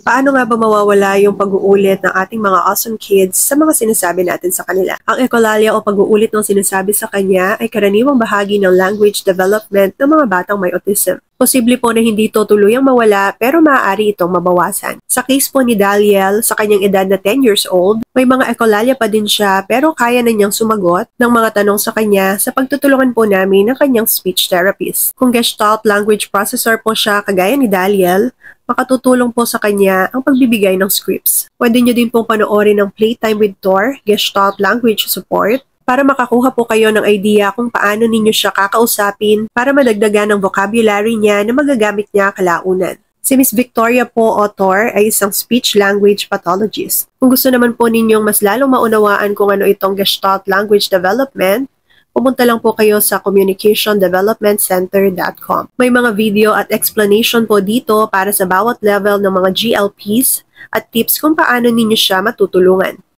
Paano nga ba mawawala yung pag-uulit ng ating mga awesome kids sa mga sinasabi natin sa kanila? Ang echolalia o pag-uulit ng sinasabi sa kanya ay karaniwang bahagi ng language development ng mga batang may autism. Posible po na hindi ito tuluyang mawala pero maaari itong mabawasan. Sa case po ni Daliel, sa kanyang edad na 10 years old, may mga echolalia pa din siya pero kaya na niyang sumagot ng mga tanong sa kanya sa pagtutulungan po namin ng kanyang speech therapist. Kung Gestalt language processor po siya kagaya ni Daliel, makatutulong po sa kanya ang pagbibigay ng scripts. Pwede nyo din pong panoorin ng Playtime with Tor, Gestalt Language Support, para makakuha po kayo ng idea kung paano ninyo siya kakausapin para madagdagan ng vocabulary niya na magagamit niya kalaunan. Si Miss Victoria po Otor ay isang speech language pathologist. Kung gusto naman po ninyong mas lalong maunawaan kung ano itong Gestalt Language Development, pumunta lang po kayo sa communicationdevelopmentcenter.com. May mga video at explanation po dito para sa bawat level ng mga GLPs at tips kung paano ninyo siya matutulungan.